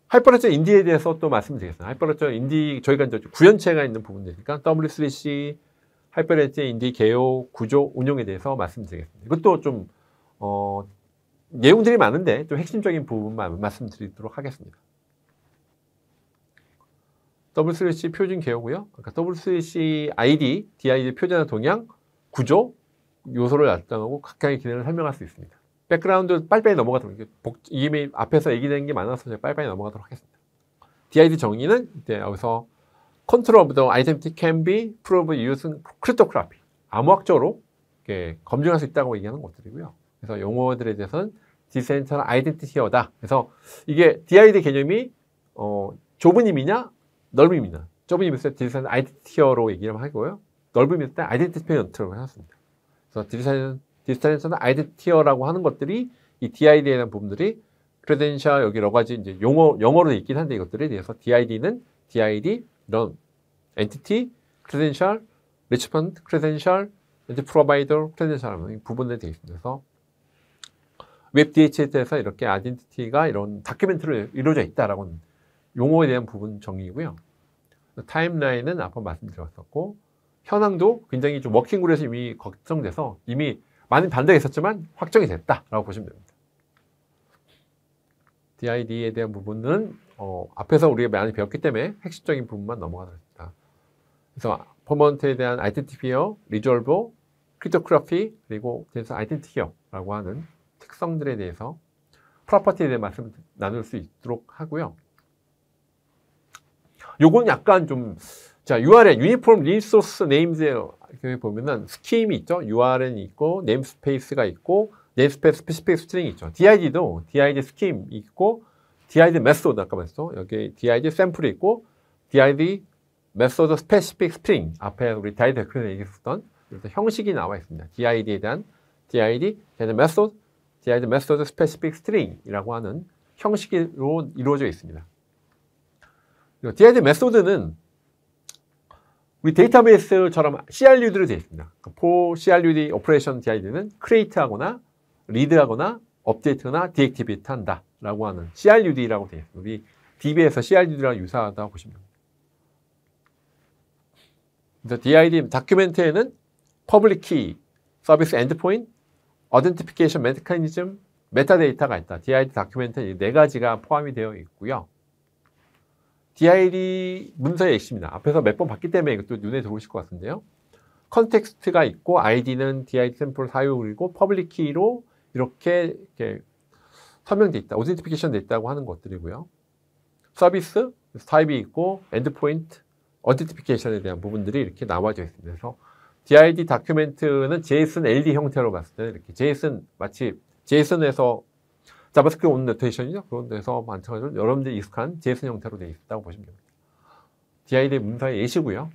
하이퍼레저 인디에 대해서 또 말씀드리겠습니다. 하이퍼레저 인디 저희가 이제 구현체가 있는 부분이니까 W3C 하이퍼레저 인디 개요 구조 운용에 대해서 말씀드리겠습니다. 이것도 좀 내용들이 많은데 좀 핵심적인 부분만 말씀드리도록 하겠습니다. W3C 표준 개요고요. 그러니까 W3C ID, DID 표준화 동향, 구조, 요소를 결정하고 각각의 기능을 설명할 수 있습니다. 백그라운드 빨리빨리 넘어가도록 이미 앞에서 얘기된 게 많아서 제가 빨리빨리 넘어가도록 하겠습니다. DID 정의는 이제 여기서 Control of the identity can be proved using cryptography. 암호학적으로 검증할 수 있다고 얘기하는 것들이고요. 그래서 용어들에 대해서는 Decentralized Identity어다. 그래서 이게 DID 개념이 좁은 의미냐 넓은 의미냐. 좁은 의미일 때 Decentralized Identity어로 얘기를 하고요. 넓은 의미일 때 Identity Payment라고 해놨습니다. 그래서 Decentralized Identity어라고 하는 것들이 이 DID에 대한 부분들이 크레덴셜 여기 여러 가지 이제 영어로 있긴 한데 이것들에 대해서 DID는 DID 이런 엔티티, 크레덴셜, 리치먼트, 크레덴셜, 프로바이더, 크레덴셜 부분에 되어 있습니다. 그래서 웹 DHS에서 이렇게 아이덴티티가 이런 다큐멘트로 이루어져 있다라고 용어에 대한 부분 정의이고요. 타임라인은 아까 말씀드렸었고 현황도 굉장히 좀 워킹그룹에서 이미 걱정돼서 이미 많은 반대가 있었지만 확정이 됐다라고 보시면 됩니다. DID에 대한 부분은 앞에서 우리가 많이 배웠기 때문에 핵심적인 부분만 넘어가도록 합니다. 그래서 퍼먼트에 대한 아이덴티피어, 리졸버, 크립토그래피 그리고 그래서 아이덴티티어라고 하는 특성들에 대해서 프로퍼티에 대해 말씀 나눌 수 있도록 하고요. 요건 약간 좀 자, URL, 유니폼 리소스 네임즈에 보면은 스킴이 있죠. URL이 있고, 네임스페이스가 있고, 네임스페이스 스페시픽 스트링이 있죠. DID도 DID 스킴이 있고, DID 메소드 아까 말했죠. 여기 DID 샘플이 있고, DID 메소드 스페시픽 스트링 앞에 우리 DID 데크에 얘기했었던 형식이 나와 있습니다. DID에 대한 DID 메소드, DID 메소드 스페시픽 스트링이라고 하는 형식으로 이루어져 있습니다. DID 메소드는 우리 데이터베이스처럼 CRUD로 되어 있습니다. For CRUD 오퍼레이션 DID는 create하거나 read하거나 update하거나 deactivate 한다라고 하는 CRUD라고 되어 있습니다. 우리 DB에서 CRUD랑 유사하다고 보시면 됩니다. 그래서 DID 다큐멘트에는 public key, service endpoint, authentication mechanism, 메타데이터가 있다. DID 다큐멘트에 4가지가 포함이 되어 있고요. DID 문서의 핵심이다. 앞에서 몇 번 봤기 때문에 이것도 눈에 들어오실 것 같은데요. 컨텍스트가 있고 ID는 DID 샘플 사용이고 퍼블릭 키로 이렇게 설명돼 있다. 오센티피케이션 돼 있다고 하는 것들이고요. 서비스 타입이 있고 엔드포인트 어센티피케이션에 대한 부분들이 이렇게 나와져 있습니다. 그래서 DID 다큐멘트는 JSON LD 형태로 봤을 때 이렇게 JSON 마치 JSON에서 자바스크립트 온 노테이션이죠. 그런 데서 마찬가지로 여러분들이 익숙한 JSON 형태로 되어 있다고 보시면 됩니다. DID 문서의 예시고요.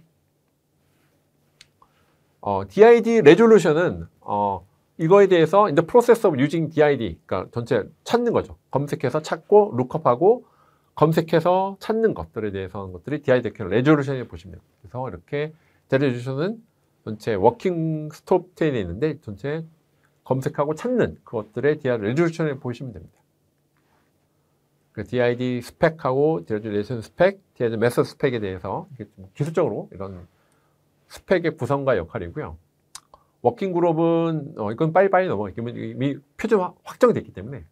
DID 레졸루션은 이거에 대해서 in the process of using DID, 그러니까 전체 찾는 거죠. 검색해서 찾고 룩업하고 검색해서 찾는 것들에 대해서 하는 것들이 DID 레졸루션을 보시면 됩니다. 그래서 이렇게 레졸루션은 전체 워킹 스톱에 있는데 전체 검색하고 찾는 그것들의 DID 레졸루션을 보시면 됩니다. 그 DID 스펙하고 레졸루션 스펙, DID 메소드 스펙에 대해서 기술적으로 이런 스펙의 구성과 역할이고요. 워킹 그룹은 이건 빨리빨리 넘어가기 때문에 이미 표준 확정됐기 때문에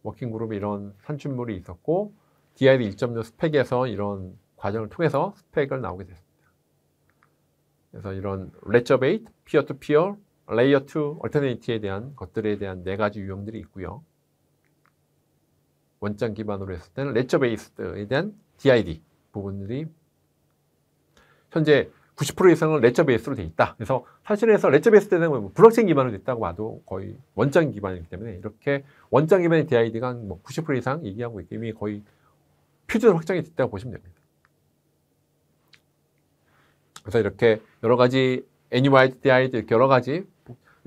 워킹 그룹에 이런 산출물이 있었고 DID 1.0 스펙에서 이런 과정을 통해서 스펙을 나오게 됐습니다. 그래서 이런 레저베이트, 피어-투-피어, 레이어 2, 얼터네이티에 대한 것들에 대한 4가지 유형들이 있고요. 원장 기반으로 했을 때는 레저 베이스에 대한 DID 부분들이 현재 90% 이상은 레저 베이스로 되어 있다. 그래서 사실에서 레저 베이스 때는 블록체인 기반으로 됐다고 봐도 거의 원장 기반이기 때문에 이렇게 원장 기반의 DID가 90% 이상 얘기하고 있기 때문에 거의 표준 확정이 됐다고 보시면 됩니다. 그래서 이렇게 여러 가지 애니마이드 DID 이렇게 여러 가지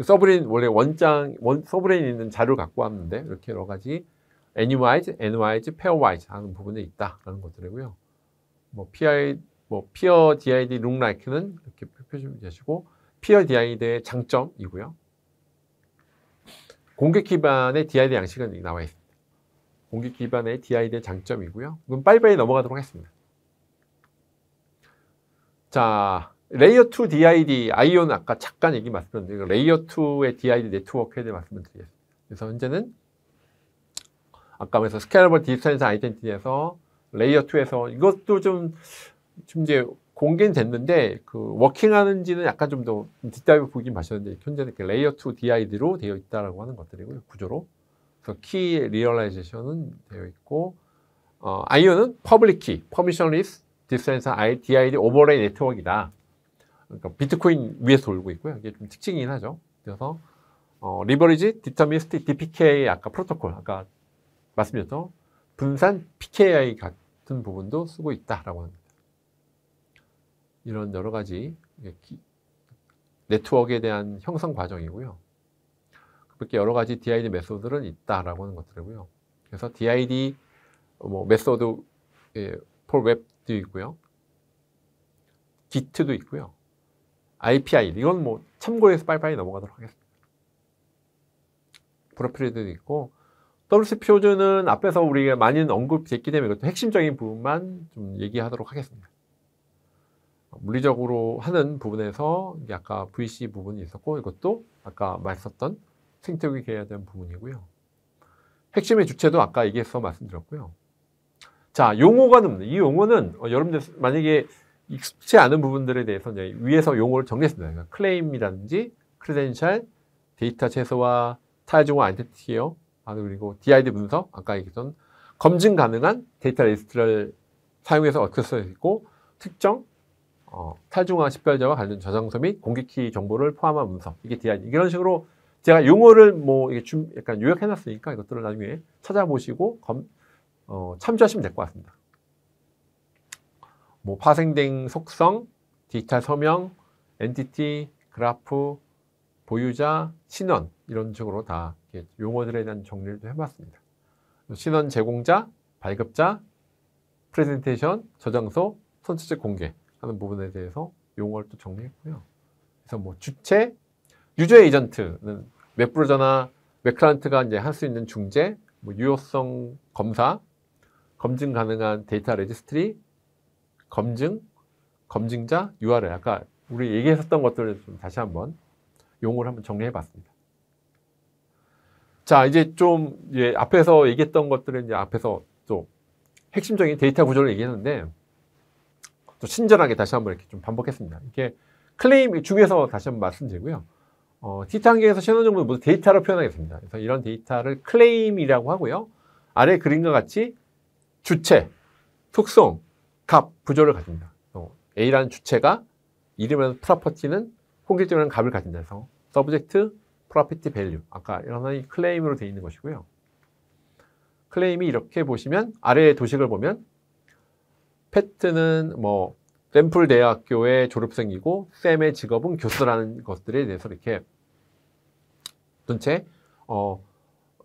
서브레인 원래 서브레인 있는 자료를 갖고 왔는데 이렇게 여러 가지 애니마이즈, 애니마이즈, 페어와이즈 하는 부분이 있다라는 것들이고요. 피어 DID 룩라이크는 이렇게 표시해 주시고 피어 DID의 장점이고요. 공개 기반의 DID 양식은 나와 있습니다. 공기 기반의 DID의 장점이고요. 그럼 빨리빨리 넘어가도록 하겠습니다. 자, 레이어 2 DID, 아이온 아까 잠깐 얘기 말씀드렸는데 레이어 2의 DID 네트워크에 대해 말씀을 드리겠습니다. 그래서 현재는 아까 말해서 스케일러블 디스턴스 아이덴티티에서 레이어 2에서 이것도 좀 이제 공개는 됐는데 그 워킹하는지는 약간 좀 더 뒷다이브 보긴 마셨는데 현재는 이렇게 레이어 2 DID로 되어 있다라고 하는 것들이고요. 구조로. 그래서 키 리얼라이제이션은 되어 있고 아이온은 퍼블릭 키, 퍼미션리스 디스턴스 DID 오버레이 네트워크이다. 그러니까 비트코인 위에서 돌고 있고요. 이게 좀 특징이긴 하죠. 그래서 리버리지 디터미니스틱 DPK 아까 프로토콜 아까 말씀드렸죠. 분산 PKI 같은 부분도 쓰고 있다라고 합니다. 이런 여러 가지 네트워크에 대한 형성 과정이고요. 그렇게 여러 가지 DID 메소드는 있다라고 하는 것들이고요. 그래서 DID 메소드 폴 웹도 있고요. Git도 있고요. IPI 이건 참고해서 빨리빨리 넘어가도록 하겠습니다. 프로필도 있고 WC 표준은 앞에서 우리가 많이 언급됐기 때문에 이것도 핵심적인 부분만 좀 얘기하도록 하겠습니다. 물리적으로 하는 부분에서 아까 VC 부분이 있었고 이것도 아까 말했었던 생태국이 계열된 부분이고요. 핵심의 주체도 아까 얘기해서 말씀드렸고요. 자, 용어가 있는데 이 용어는 여러분들 만약에 익숙치 않은 부분들에 대해서 이제 위에서 용어를 정리했습니다. 그러니까 클레임이라든지 크레덴셜, 데이터 최소화, 타일중화 아이덴티티요. 그리고 DID 분석, 아까 얘기했던 검증 가능한 데이터 리스트를 사용해서 어크세스 있고 특정 탈중화 식별자와 관련 저장소 및 공개키 정보를 포함한 분석. 이게 DID. 이런 식으로 제가 용어를 이게 좀 약간 요약해놨으니까 이것들을 나중에 찾아보시고 참조하시면 될 것 같습니다. 파생된 속성, 디지털 서명, 엔티티, 그래프, 보유자, 신원 이런 식으로 다 용어들에 대한 정리를 해봤습니다. 신원 제공자, 발급자, 프레젠테이션, 저장소, 선택적 공개 하는 부분에 대해서 용어를 또 정리했고요. 그래서 주체, 유저 에이전트는 웹브라우저나 웹클라이언트가 이제 할 수 있는 중재, 유효성 검사, 검증 가능한 데이터 레지스트리, 검증, 검증자, URL. 아까 우리 얘기했었던 것들을 좀 다시 한번 용어를 한번 정리해봤습니다. 자, 이제 좀 앞에서 얘기했던 것들은 이제 앞에서 또 핵심적인 데이터 구조를 얘기했는데 또 친절하게 다시 한번 이렇게 좀 반복했습니다. 이렇게 클레임 중에서 다시 한번 말씀드리고요. 티타 환경에서 신원 정보는 모두 데이터로 표현하겠습니다. 그래서 이런 데이터를 클레임이라고 하고요. 아래 그림과 같이 주체, 특성, 값, 부조를 가집니다. A라는 주체가 이름이라는 프로퍼티는 홍길동이라는 값을 가진다 해서 서브젝트, 프로퍼티 밸류 아까 이런 하나의 클레임으로 되어 있는 것이고요. 클레임이 이렇게 보시면 아래의 도식을 보면 패트는 샘플 대학교의 졸업생이고 쌤의 직업은 교수라는 것들에 대해서 이렇게 전체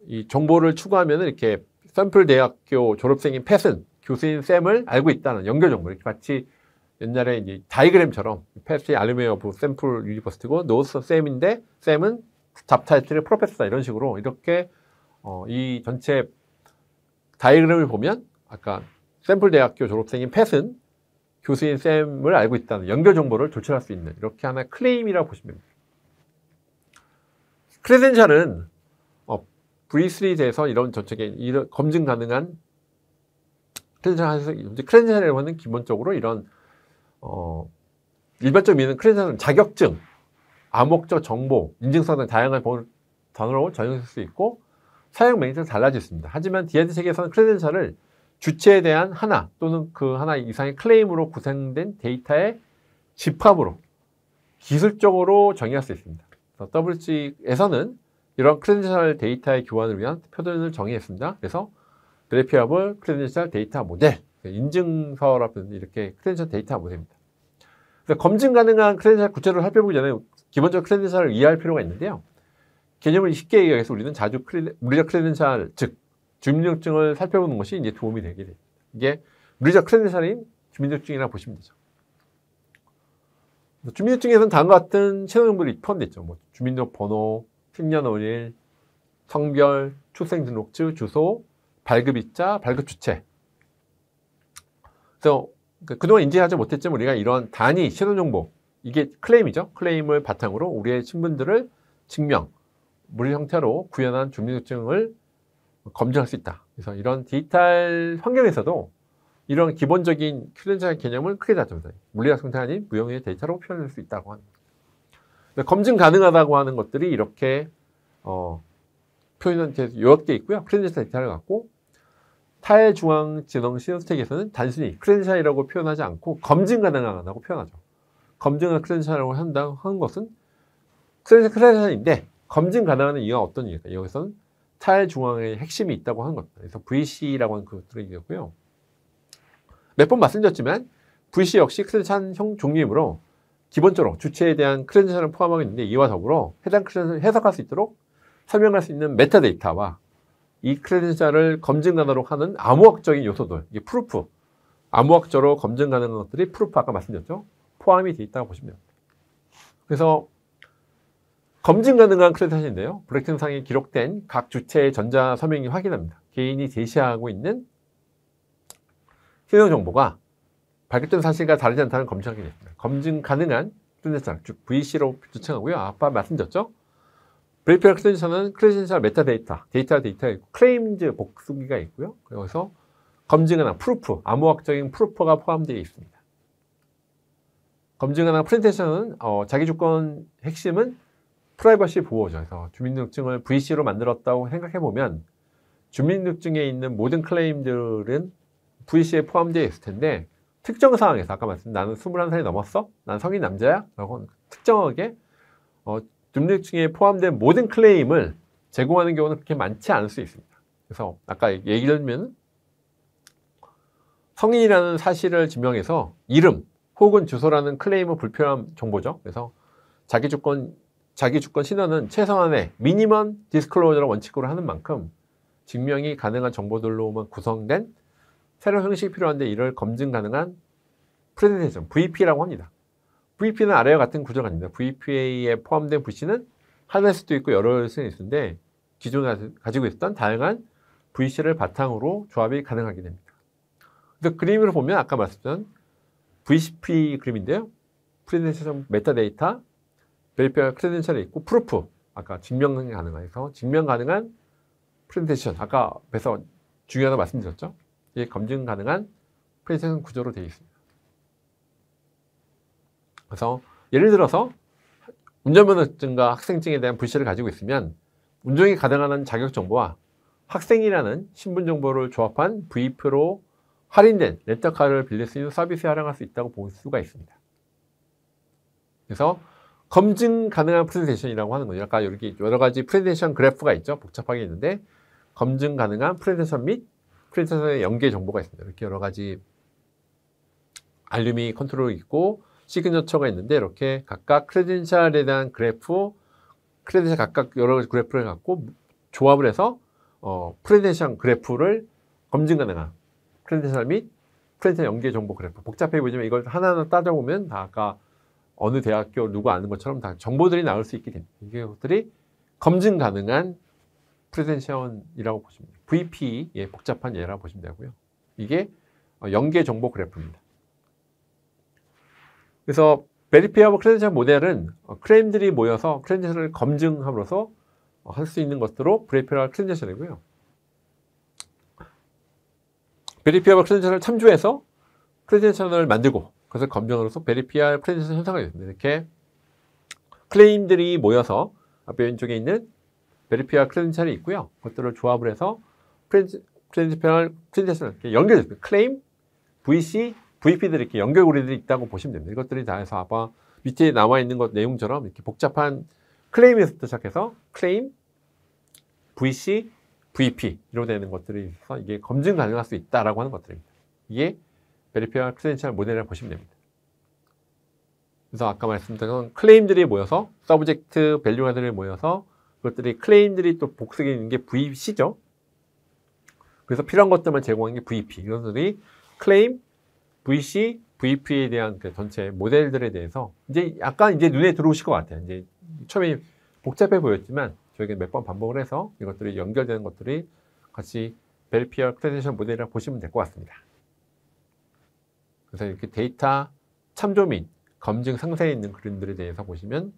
이 정보를 추구하면 이렇게 샘플 대학교 졸업생인 팻은 교수인 쌤을 알고 있다는 연결 정보 이렇게 마치 옛날에 이제 다이그램처럼 팻이 알루미늄 오브 샘플 유니버시티고 노스 쌤인데 쌤은 잡타이틀의 프로페서다 이런 식으로 이렇게 이 전체 다이그램을 보면 아까 샘플 대학교 졸업생인 팻은 교수인 쌤을 알고 있다는 연결 정보를 도출할 수 있는 이렇게 하나의 클레임이라고 보시면 됩니다. 크레덴셜은 V3에서 이런 전체적인 이런 검증 가능한 크레덴셜이라고 하는 기본적으로 이런 일반적으로 믿는 크레덴셜은 자격증, 암호적 정보, 인증성 등 다양한 단어로 전용할 수 있고 사용 메리트가 달라질 수 있습니다. 하지만 DID 체계에서는 크레덴셜을 주체에 대한 하나 또는 그 하나 이상의 클레임으로 구성된 데이터의 집합으로 기술적으로 정의할 수 있습니다. WC에서는 이런 크레덴셜 데이터의 교환을 위한 표준을 정의했습니다. 그래서 베리피어블 크레덴셜 데이터 모델, 인증서라든지 이렇게 크레덴셜 데이터 모델입니다. 그래서 검증 가능한 크레덴셜 구체를 살펴보기 전에 기본적으로 크레덴셜을 이해할 필요가 있는데요. 개념을 쉽게 얘기해서 우리는 자주 물리적 크레덴셜, 즉 주민등록증을 살펴보는 것이 이제 도움이 되게 됩니다. 이게 물리적 크레덴셜인 주민등록증이라고 보시면 되죠. 주민등록증에서는 다음과 같은 신원정보들이 포함되어 있죠. 주민등록번호, 생년월일, 성별, 출생등록증, 주소, 발급입자, 발급 주체. 그래서 그동안 인지하지 못했지만 우리가 이런 단위, 신원정보, 이게 클레임이죠. 클레임을 바탕으로 우리의 신분들을 증명, 무리 형태로 구현한 주민등록증을 검증할 수 있다. 그래서 이런 디지털 환경에서도 이런 기본적인 크레덴셜 개념을 크게 다룹니다. 물리학 형태 아닌 무형의 데이터로 표현할 수 있다고 합니다. 검증 가능하다고 하는 것들이 이렇게 표현은 요약되어 있고요. 크레덴셜 데이터를 갖고 탈중앙지능 신호스택에서는 단순히 크레덴셜이라고 표현하지 않고 검증 가능하다고 표현하죠. 검증을 크레덴셜이라고 하는 것은 크레덴셜인데 검증 가능한 이유가 어떤 이유일까? 여기서는 탈중앙의 핵심이 있다고 하는 겁니다. 그래서 VC라고 하는 그것들이고요. 몇 번 말씀드렸지만 VC 역시 크레덴셜 종류이므로 기본적으로 주체에 대한 크레덴셜을 포함하고 있는데 이와 더불어 해당 크레덴셜을 해석할 수 있도록 설명할 수 있는 메타데이터와 이 크레덴셜을 검증 가능하도록 하는 암호학적인 요소들, 이게 프루프, 암호학적으로 검증 가능한 것들이 프루프 아까 말씀드렸죠? 포함이 되어 있다고 보시면 됩니다. 그래서 검증 가능한 크레덴셜인데요. 블록체인상에 기록된 각 주체의 전자 서명이 확인합니다. 개인이 제시하고 있는 신원 정보가 발급된 사실과 다르지 않다는 검증하게 됩니다. 검증 가능한 크레덴셜, 즉 VC로 지칭하고요. 아까 말씀드렸죠. 브레이피얼 크레덴셜은 크레덴셜 메타데이터, 데이터가 있고 클레임즈 복수기가 있고요. 그래서 검증 가능한 프루프, 암호학적인 프루프가 포함되어 있습니다. 검증 가능한 프레덴셜은 자기 주권 핵심은 프라이버시 보호죠. 그래서 주민등록증을 VC로 만들었다고 생각해 보면 주민등록증에 있는 모든 클레임들은 VC에 포함되어 있을 텐데 특정 상황에서 아까 말씀 나는 21살이 넘었어? 난 성인 남자야? 라고 특정하게 주민등록증에 포함된 모든 클레임을 제공하는 경우는 그렇게 많지 않을 수 있습니다. 그래서 아까 얘기를 들면 성인이라는 사실을 증명해서 이름 혹은 주소라는 클레임은 불필요한 정보죠. 그래서 자기 주권 신원은 최소한의 미니멈 디스클로저를 원칙으로 하는 만큼 증명이 가능한 정보들로만 구성된 새로운 형식이 필요한데 이를 검증 가능한 프레젠테이션, VP라고 합니다. VP는 아래와 같은 구조가 아닙니다. VPA에 포함된 VC는 하나일 수도 있고 여러일 수도 있는데 기존에 가지고 있었던 다양한 VC를 바탕으로 조합이 가능하게 됩니다. 그래서 그림으로 보면 아까 말씀드린 VCP 그림인데요. 프레젠테이션 메타데이터, 베리피얼 크레덴셜이 있고 프루프, 아까 증명 가능해서 증명 가능한 프레젠테이션, 아까 앞에서 중요하다고 말씀드렸죠. 이게 검증 가능한 프레젠테이션 구조로 되어 있습니다. 그래서 예를 들어서 운전면허증과 학생증에 대한 VC를 가지고 있으면 운전이 가능한 자격 정보와 학생이라는 신분 정보를 조합한 VP로 할인된 렌터카를 빌릴 수 있는 서비스에 활용할 수 있다고 볼 수가 있습니다. 그래서 검증 가능한 프레젠테이션이라고 하는 거죠. 아까 여기 여러 가지 프레젠테이션 그래프가 있죠. 복잡하게 있는데 검증 가능한 프레젠테이션 및 프레젠테이션의 연계 정보가 있습니다. 이렇게 여러 가지 알루미 컨트롤이 있고 시그너처가 있는데 이렇게 각각 크레덴셜에 대한 그래프, 크레덴셜 각각 여러 가지 그래프를 갖고 조합을 해서 프레덴셜 그래프를 검증 가능한 크레덴셜 및 프레덴셜 연계 정보 그래프. 복잡해 보이지만 이걸 하나하나 따져보면 다 아까 어느 대학교 누구 아는 것처럼 다 정보들이 나올 수 있게 됩니다. 이것들이 검증 가능한 프레젠테이션이라고 보시면 돼요. VP의 복잡한 예라고 보시면 되고요. 이게 연계 정보 그래프입니다. 그래서 베리피어블 크레덴셜 모델은 클레임들이 모여서 크레덴셜을 검증함으로써 할 수 있는 것으로 베리피어블 크레덴셜이고요. 베리피어블 크레덴셜을 참조해서 크레덴셜을 만들고 그것을 검증으로써 베리피어블 크레덴셜 현상이 됩니다. 이렇게 클레임들이 모여서 앞에 왼쪽에 있는 베리피어블 크레덴셜이 있고요. 그것들을 조합을 해서 베리피어블 크레덴셜을 연결됩니다. 클레임, VC, VP들이 이렇게 연결고리들이 있다고 보시면 됩니다. 이것들이 다 해서 아까 밑에 나와 있는 것 내용처럼 이렇게 복잡한 클레임에서부터 시작해서 클레임, VC, VP로 되는 것들이 있어서 이게 검증 가능할 수 있다라고 하는 것들입니다. 이게 베리피어블 크레덴셜 모델이라고 보시면 됩니다. 그래서 아까 말씀드린 클레임들이 모여서 서브젝트 밸류가들이 모여서 그것들이 클레임들이 또 복수에 있는 게 VC죠. 그래서 필요한 것들만 제공하는 게 VP. 이것들이 클레임, VC, VP에 대한 그 전체 모델들에 대해서 이제 약간 이제 눈에 들어오실 것 같아요. 이제 처음에 복잡해 보였지만 저희가 몇 번 반복을 해서 이것들이 연결되는 것들이 같이 베리피얼 크레덴셜 모델이라고 보시면 될 것 같습니다. 그래서 이렇게 데이터 참조 및 검증 상세에 있는 그림들에 대해서 보시면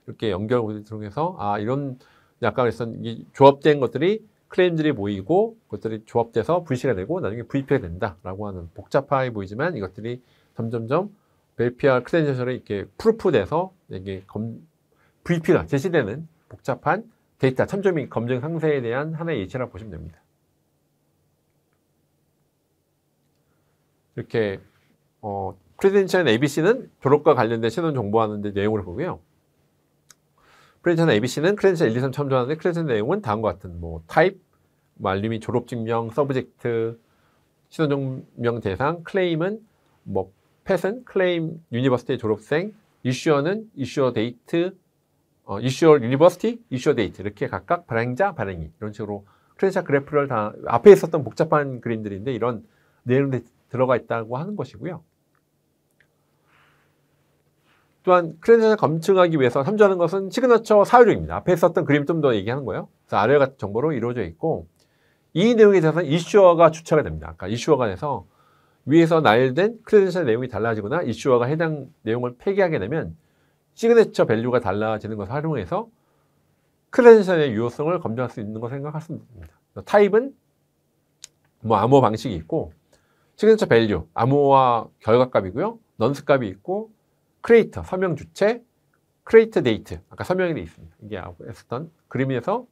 이렇게 연결을 통해서 이런 아까 그랬던 이 조합된 것들이 클레임들이 모이고 그것들이 조합돼서 VC가 되고 나중에 VP가 된다라고 하는 복잡하게 보이지만 이것들이 점점점 베리피얼 크레덴셜에 이렇게 프루프돼서 이게 VP가 제시되는 복잡한 데이터 참조 및 검증 상세에 대한 하나의 예시라고 보시면 됩니다. 이렇게 크레덴셜 ABC는 졸업과 관련된 신원 정보하는 데 내용을 보고요. 크레덴셜 ABC는 크레덴셜 1, 2, 3 참조하는데 크레덴셜 내용은 다음과 같은 타입, 알림이 졸업증명, 서브젝트, 신원증명 대상, 클레임은 펫은 클레임 유니버시티 졸업생, 이슈어는 이슈어 데이트, 이슈어 유니버시티, 이슈어 데이트 이렇게 각각 발행자, 발행이 이런 식으로 크레덴셜 그래프를 다 앞에 있었던 복잡한 그림들인데 이런 내용들이 들어가 있다고 하는 것이고요. 또한 크레덴셜 검증하기 위해서 참조하는 것은 시그너처 사유력입니다. 앞에 있었던 그림 좀 더 얘기하는 거예요. 그래서 아래와 같은 정보로 이루어져 있고 이 내용에 대해서는 이슈어가 주체가 됩니다. 아까 이슈어가 돼서 위에서 나열된 크레덴셜 내용이 달라지거나 이슈어가 해당 내용을 폐기하게 되면 시그네처 밸류가 달라지는 것을 활용해서 크레덴셜의 유효성을 검증할 수 있는 것을 생각하시면 됩니다. 타입은 암호 방식이 있고 시그네처 밸류, 암호와 결과값이고요. 넌스 값이 있고 크리에이터, 서명 주체, 크리에이터 데이트 아까 서명이 되어 있습니다. 이게 했었던 그림에서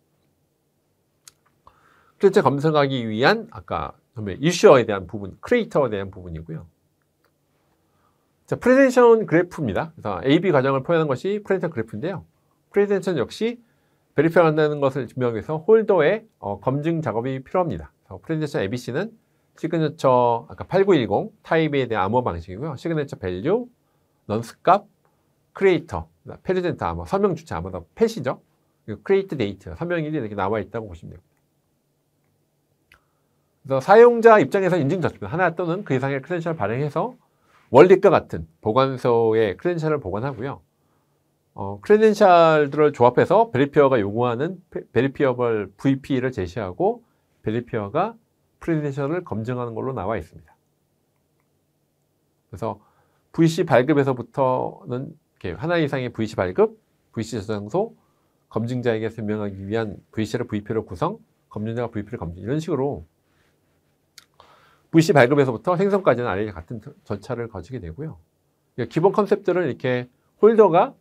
크레덴셜 검증하기 위한 아까 이슈어에 대한 부분, 크리에이터에 대한 부분이고요. 자, 프레젠션 그래프입니다. 그래서 A-B 과정을 표현한 것이 프레젠션 그래프인데요. 프레젠션 역시 베리피한다는 것을 증명하기 위해서 홀더의 검증 작업이 필요합니다. 프레젠션 ABC는 시그니처 아까 8910 타입에 대한 암호 방식이고요. 시그니처 밸류, 넌스 값, 크리에이터, 프레젠트 암호, 서명 주체 암호가 펫이죠. 그리고 크리에이트 데이트, 서명일이 이렇게 나와 있다고 보시면 됩니다. 그래서 사용자 입장에서 인증 저축 하나 또는 그 이상의 크레덴셜을 발행해서 원리과 같은 보관소에 크레덴셜을 보관하고요. 크레덴셜들을 조합해서 베리피어가 요구하는 베리피어블 VP를 제시하고 베리피어가 크레덴셜을 검증하는 걸로 나와 있습니다. 그래서 VC 발급에서부터는 이렇게 하나 이상의 VC 발급, VC 저장소, 검증자에게 설명하기 위한 VC를 VP로 구성, 검증자가 VP를 검증 이런 식으로 VC 발급에서부터 생성까지는 아래 같은 절차를 거치게 되고요. 기본 컨셉들은 이렇게 홀더가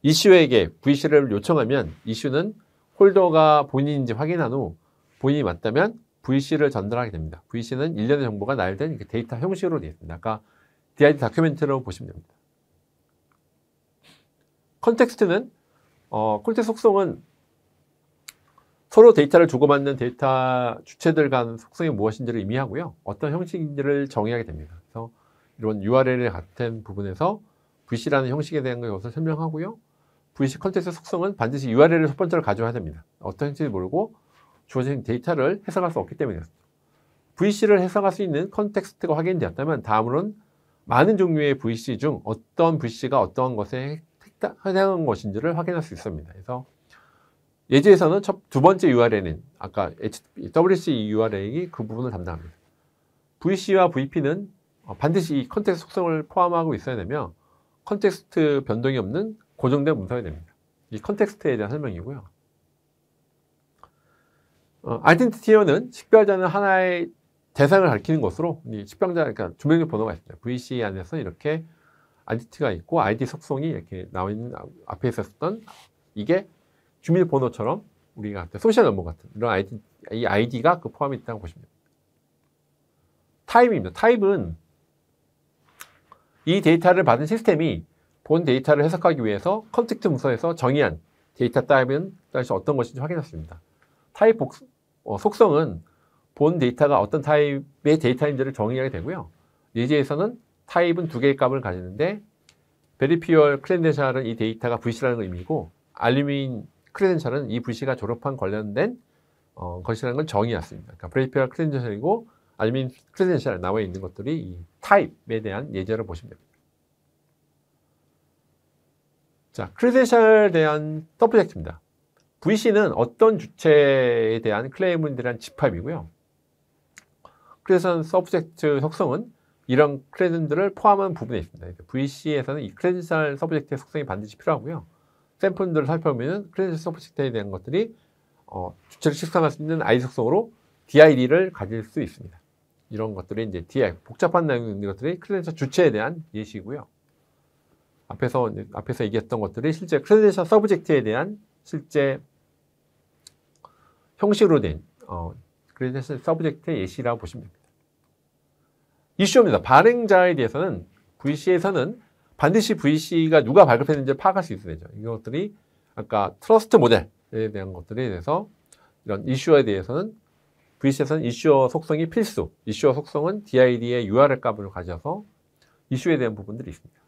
이슈에게 VC를 요청하면 이슈는 홀더가 본인인지 확인한 후 본인이 맞다면 VC를 전달하게 됩니다. VC는 일련의 정보가 나열된 데이터 형식으로 되어 있습니다. 아까 DID 다큐멘트로 보시면 됩니다. 컨텍스트는 콘텍스트 속성은 서로 데이터를 주고받는 데이터 주체들 간 속성이 무엇인지를 의미하고요. 어떤 형식인지를 정의하게 됩니다. 그래서 이런 URL의 같은 부분에서 VC라는 형식에 대한 것을 설명하고요. VC 컨텍스트 속성은 반드시 URL을 첫 번째로 가져와야 됩니다. 어떤 형식인지 모르고 주어진 데이터를 해석할 수 없기 때문이에요. VC를 해석할 수 있는 컨텍스트가 확인되었다면 다음으로는 많은 종류의 VC 중 어떤 VC가 어떠한 것에 해당한 것인지를 확인할 수 있습니다. 그래서 예제에서는 두 번째 URL인 아까 WC URL이 그 부분을 담당합니다. VC와 VP는 반드시 이 컨텍스트 속성을 포함하고 있어야 되며 컨텍스트 변동이 없는 고정된 문서가 됩니다. 이 컨텍스트에 대한 설명이고요. 아이덴티티어는 식별자는 하나의 대상을 가리키는 것으로 이 식별자 그러니까 주민등록 번호가 있습니다. VC 안에서 이렇게 아이덴티티가 있고 아이디 속성이 이렇게 나와 있는 앞에 있었던 이게 주민번호처럼 우리가 소셜 넘버 같은 이런 이 아이디가 그 포함이 있다고 보시면 됩니다. 타입입니다. 타입은 이 데이터를 받은 시스템이 본 데이터를 해석하기 위해서 컨텍스트 문서에서 정의한 데이터 타입은 어떤 것인지 확인했습니다. 타입 속성은 본 데이터가 어떤 타입의 데이터인지를 정의하게 되고요. 예제에서는 타입은 두 개의 값을 가지는데 베리피얼 크레덴셜은 이 데이터가 VC라는 의미고 알루민 크레덴셜은 이 VC가 졸업한 관련된 것이라는 걸 정의했습니다. 그러니까 베리피얼 크레덴셜이고 알루민 크레덴셜 나와 있는 것들이 이 타입에 대한 예제를 보시면 됩니다. 자, 크레덴셜에 대한 서브젝트입니다. VC는 어떤 주체에 대한 클레임에 대한 집합이고요. 크레덴셜 서브젝트 속성은 이런 클레임들을 포함한 부분에 있습니다. VC에서는 이 크레덴셜 서브젝트의 속성이 반드시 필요하고요. 샘플들을 살펴보면 크레덴셜 서브젝트에 대한 것들이 주체를 식상할 수 있는 ID 속성으로 DID를 가질 수 있습니다. 이런 것들이 이제 DI, 복잡한 내용이 있는 것들이 크레덴셜 주체에 대한 예시고요. 앞에서 얘기했던 것들이 실제 크레덴셜 서브젝트에 대한 실제 형식으로 된 크레덴셜 서브젝트의 예시라고 보시면 됩니다. 이슈입니다. 발행자에 대해서는 VC에서는 반드시 VC가 누가 발급했는지를 파악할 수 있어야 되죠. 이것들이 아까 트러스트 모델에 대한 것들에 대해서 이런 이슈어에 대해서는 VC에서는 이슈어 속성이 필수. 이슈어 속성은 DID의 URL 값을 가져서 이슈에 대한 부분들이 있습니다.